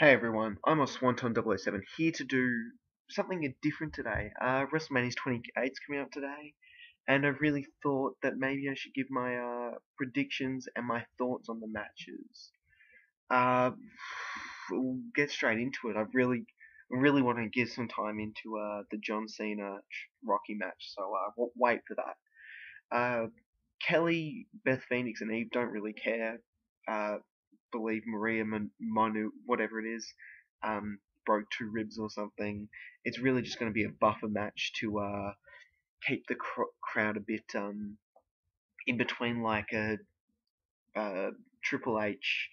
Hey everyone, I'm on Swanton007 here to do something different today. WrestleMania's 28's coming up today, and I really thought that maybe I should give my predictions and my thoughts on the matches. Uh, we'll get straight into it. I really want to give some time into the John Cena Rocky match, so wait for that. Kelly, Beth Phoenix, and Eve don't really care. Uh, believe Maria Manu, whatever it is, broke two ribs or something. It's really just going to be a buffer match to keep the crowd a bit in between, like a Triple H,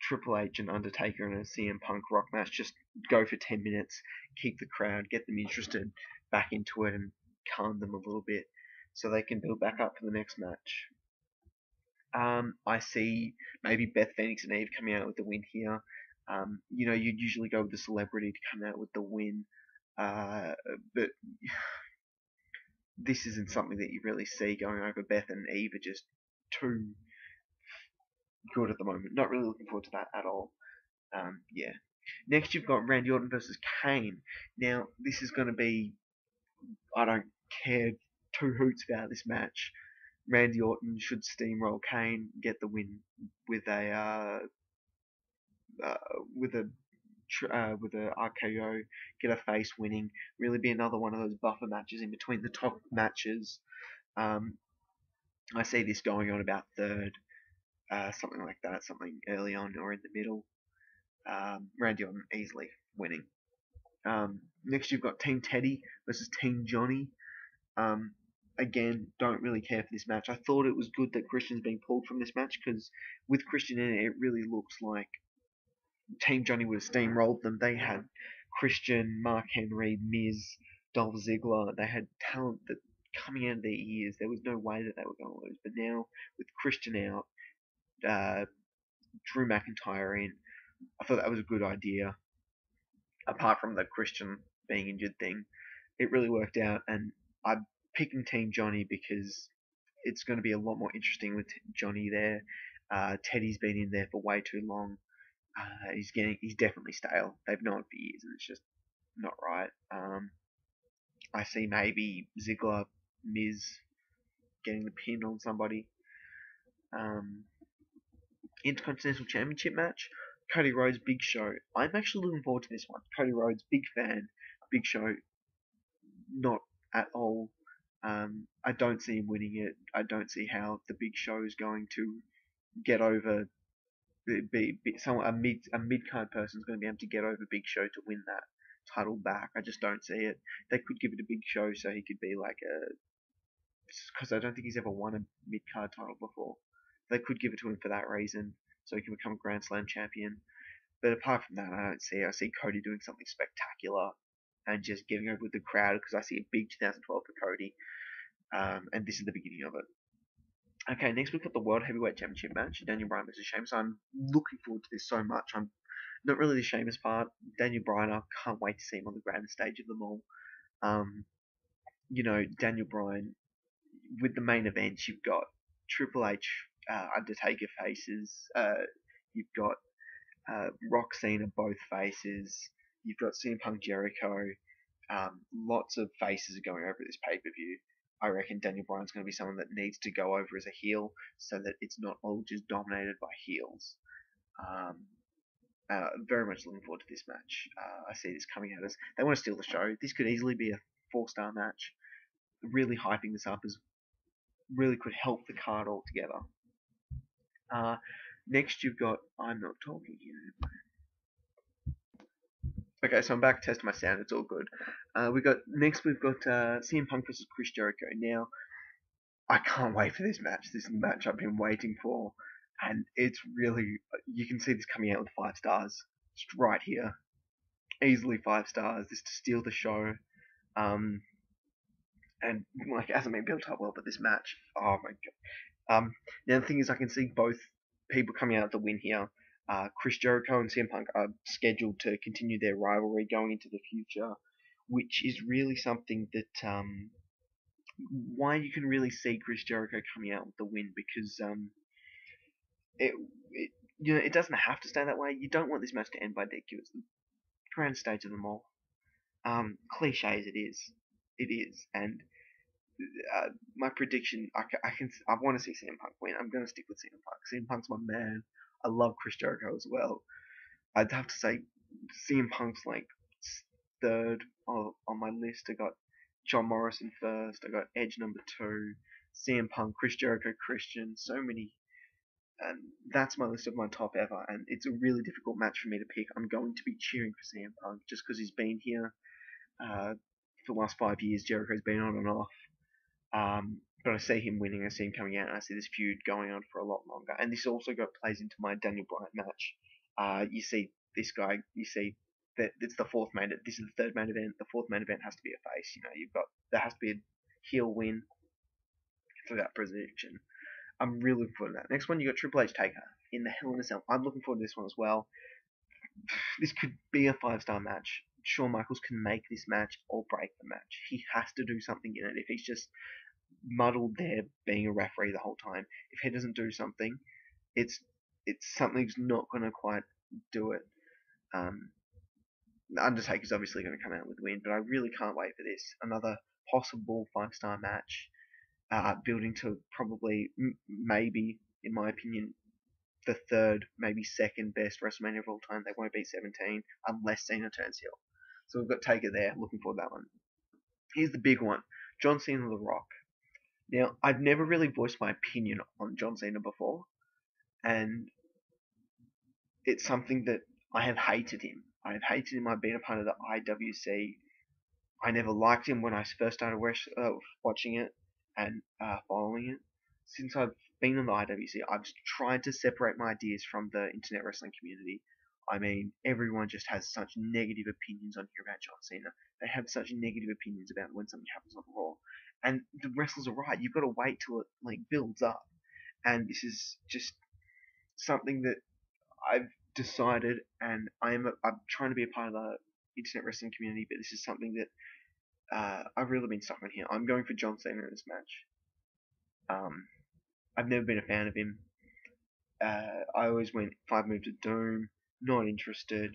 Triple H and Undertaker and a CM Punk Rock match. Just go for 10 minutes, keep the crowd, get them interested back into it, and calm them a little bit so they can build back up for the next match. I see maybe Beth Phoenix and Eve coming out with the win here. You'd usually go with the celebrity to come out with the win, uh, but this isn't something that you really see going over. Beth and Eve are just too good at the moment. Not really looking forward to that at all. Yeah. Next, you've got Randy Orton versus Kane. Now, this is going to be, I don't care two hoots about this match. Randy Orton should steamroll Kane, get the win with a uh, with a with a RKO, get a face winning. Really be another one of those buffer matches in between the top matches. Um, I see this going on about third, something like that, something early on or in the middle. Randy Orton easily winning. Next, you've got Team Teddy versus Team Johnny. Um, again, don't really care for this match. I thought it was good that Christian's being pulled from this match because with Christian in it, it really looks like Team Johnny would have steamrolled them. They had Christian, Mark Henry, Miz, Dolph Ziggler. They had talent that coming out of their ears. There was no way that they were going to lose. But now with Christian out, uh, Drew McIntyre in, I thought that was a good idea. Apart from the Christian being injured thing, it really worked out. And I'm picking Team Johnny because it's going to be a lot more interesting with Johnny there. Teddy's been in there for way too long. He's definitely stale. They've known for years, and it's just not right. I see maybe Ziggler, Miz getting the pin on somebody. Um, Intercontinental Championship match, Cody Rhodes, Big Show. I'm actually looking forward to this one. Cody Rhodes, big fan. Big Show, not at all. I don't see him winning it. I don't see how the Big Show is going to get over someone a mid card person is going to be able to get over Big Show to win that title back. I just don't see it. They could give it a Big Show so he could be like because I don't think he's ever won a mid card title before. They could give it to him for that reason so he can become a Grand Slam champion. But apart from that, I don't see it. I see Cody doing something spectacular and just getting over with the crowd because I see a big 2012 for Cody. And this is the beginning of it. Okay, next we've got the World Heavyweight Championship match, Daniel Bryan versus Sheamus. I'm looking forward to this so much. I'm not really the Sheamus part. Daniel Bryan, I can't wait to see him on the grandest stage of them all. Um, Daniel Bryan, with the main events, you've got Triple H, Undertaker faces. You've got Rock Cena, both faces. You've got CM Punk, Jericho. Lots of faces are going over this pay-per-view. I reckon Daniel Bryan's going to be someone that needs to go over as a heel so that it's not all just dominated by heels. Um, very much looking forward to this match. I see this coming at us. They want to steal the show. This could easily be a 4-star match. Really hyping this up is really could help the card altogether. Next, you've got I'm not talking here. Okay, so I'm back testing my sound. It's all good. We've got CM Punk versus Chris Jericho. Now, I can't wait for this match. This is the match I've been waiting for, and it's really you can see this coming out with 5 stars. Just right here, easily 5 stars. This to steal the show, and like it hasn't been built up well, but this match, oh my god. Now the thing is, I can see both people coming out with the win here. Chris Jericho and CM Punk are scheduled to continue their rivalry going into the future, which is really something that why you can really see Chris Jericho coming out with the win because it it doesn't have to stay that way. You don't want this match to end by DQ. It's the grand stage of them all. Cliche as it is, and my prediction, I want to see CM Punk win. I'm going to stick with CM Punk. CM Punk's my man. I love Chris Jericho as well. I'd have to say CM Punk's like third on my list. I got John Morrison first. I got Edge number two. CM Punk, Chris Jericho, Christian. So many. And that's my list of my top ever. And it's a really difficult match for me to pick. I'm going to be cheering for CM Punk just because he's been here for the last 5 years. Jericho's been on and off. But I see him winning, I see him coming out, and I see this feud going on for a lot longer. And this also plays into my Daniel Bryan match. You see this guy, you see that it's the fourth main. This is the third main event. The fourth main event has to be a face. There has to be a heel win for that prediction. I'm really looking forward to that. Next one, you got Triple H Taker in the Hell in a Cell. I'm looking forward to this one as well. This could be a 5-star match. Shawn Michaels can make this match or break the match. He has to do something in it. If he's just muddled there being a referee the whole time, if he doesn't do something, it's something's not going to quite do it. The Undertaker's obviously going to come out with the win, but I really can't wait for this. Another possible 5-star match, building to probably, maybe, in my opinion, the third, maybe second best WrestleMania of all time. They won't beat 17 unless Cena turns heel. So we've got Taker there. Looking forward to that one. Here's the big one. John Cena The Rock. Now, I've never really voiced my opinion on John Cena before, and it's something that I have hated him. I've hated him. I've been a part of the IWC. I never liked him when I first started watching it and following it. Since I've been in the IWC, I've tried to separate my ideas from the internet wrestling community. I mean, everyone just has such negative opinions on here about John Cena. They have such negative opinions about when something happens on Raw. And the wrestlers are right. You've got to wait till it builds up. And this is just something that I've decided, and I'm trying to be a part of the internet wrestling community, but this is something that I've really been stuck on here. I'm going for John Cena in this match. I've never been a fan of him. I always went 5 moves of doom. Not interested.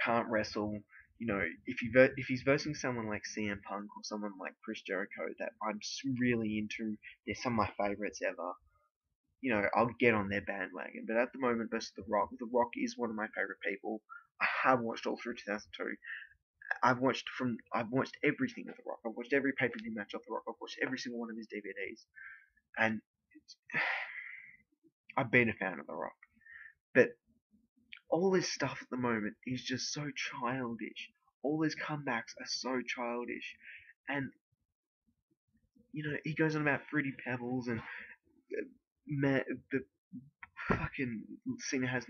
Can't wrestle. If he's versing someone like CM Punk or someone like Chris Jericho that I'm really into, they're some of my favorites ever. I'll get on their bandwagon. But at the moment, versus The Rock, The Rock is one of my favorite people. I have watched all through 2002. I've watched everything of The Rock. I've watched every pay-per-view match of The Rock. I've watched every single one of his DVDs, and I've been a fan of The Rock. But all his stuff at the moment is just so childish. All his comebacks are so childish, and he goes on about Fruity Pebbles and the fucking Cena has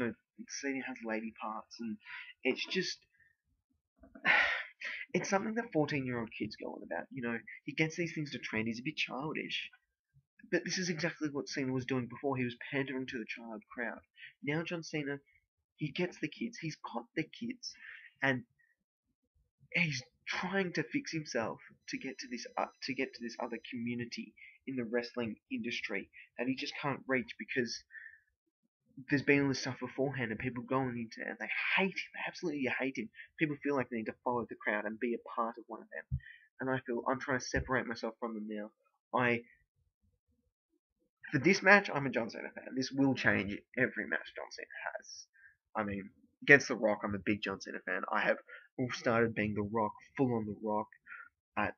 lady parts, and it's just it's something that 14-year-old kids go on about. He gets these things to trend. He's a bit childish. But this is exactly what Cena was doing before. He was pandering to the child crowd. Now John Cena, he gets the kids. He's got the kids, and he's trying to fix himself to get to this other community in the wrestling industry that he just can't reach because there's been all this stuff beforehand, and people going into it and they hate him. They absolutely hate him. People feel like they need to follow the crowd and be a part of one of them. And I feel I'm trying to separate myself from them now. For this match, I'm a John Cena fan. This will change every match John Cena has. I mean, against The Rock, I'm a big John Cena fan. I have started being The Rock, full on The Rock. At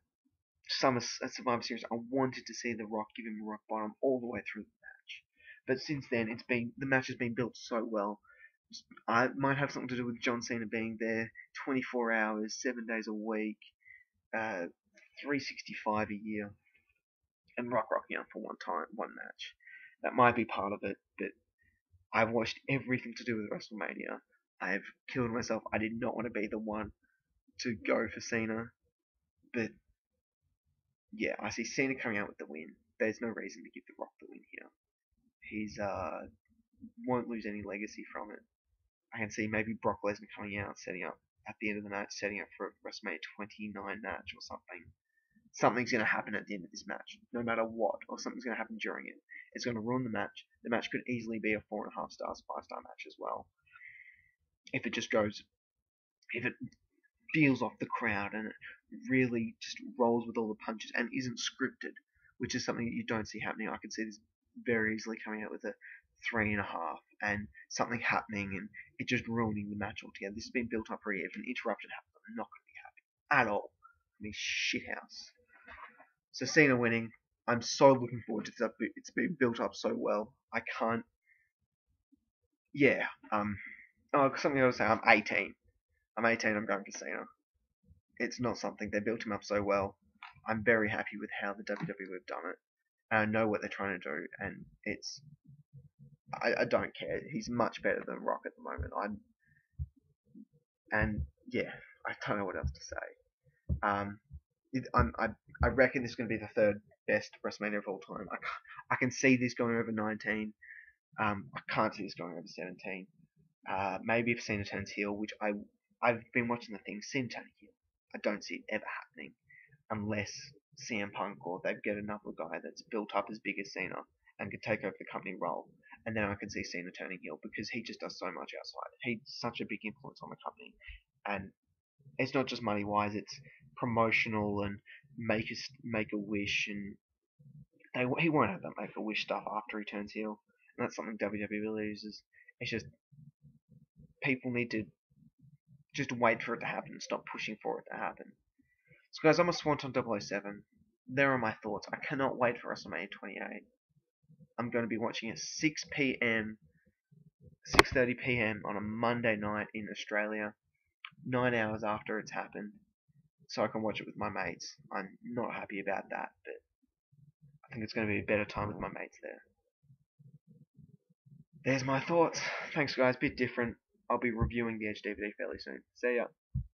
Survivor Series, I wanted to see The Rock give him a rock bottom all the way through the match. But since then, the match has been built so well. I might have something to do with John Cena being there 24 hours, 7 days a week, 365 a year, and rocking out for one match. That might be part of it, but I've watched everything to do with WrestleMania. I've killed myself. I did not want to be the one to go for Cena, but yeah, I see Cena coming out with the win. There's no reason to give The Rock the win here. He's won't lose any legacy from it. I can see maybe Brock Lesnar coming out, setting up at the end of the match, setting up for a WrestleMania 29 match or something. Something's going to happen at the end of this match, no matter what, or something's going to happen during it. It's going to ruin the match. the match could easily be a 4.5 stars, 5-star match as well. If it just goes, if it feels off the crowd and it really just rolls with all the punches and isn't scripted, which is something that you don't see happening. I could see this very easily coming out with a 3.5 and something happening and it just ruining the match altogether. This has been built up for a year. If an interruption happens, I'm not going to be happy at all. I mean, shithouse. So Cena winning, I'm so looking forward to this. It's been built up so well. I can't. Yeah. Oh, something else to say. I'm 18. I'm 18. I'm going for Cena. It's not something they built him up so well. I'm very happy with how the WWE have done it. And I know what they're trying to do, and I don't care. He's much better than Rock at the moment. Yeah, I don't know what else to say. I reckon this is going to be the third best WrestleMania of all time. I can see this going over 19. I can't see this going over 17. Maybe if Cena turns heel, which I've been watching the thing, Cena turning heel. I don't see it ever happening unless CM Punk or they get another guy that's built up as big as Cena and can take over the company role. And then I can see Cena turning heel because he just does so much outside. He's such a big influence on the company. And it's not just money wise, it's promotional and make a wish. And he won't have that make a wish stuff after he turns heel. And that's something WWE loses. It's just people need to just wait for it to happen and stop pushing for it to happen. So guys, I'm a Swanton 007. There are my thoughts. I cannot wait for WrestleMania 28. I'm going to be watching at 6 p.m., 6:30 p.m. on a Monday night in Australia, 9 hours after it's happened, so I can watch it with my mates. I'm not happy about that, but I think it's going to be a better time with my mates there. There's my thoughts. Thanks guys, bit different. I'll be reviewing the Edge DVD fairly soon. See ya.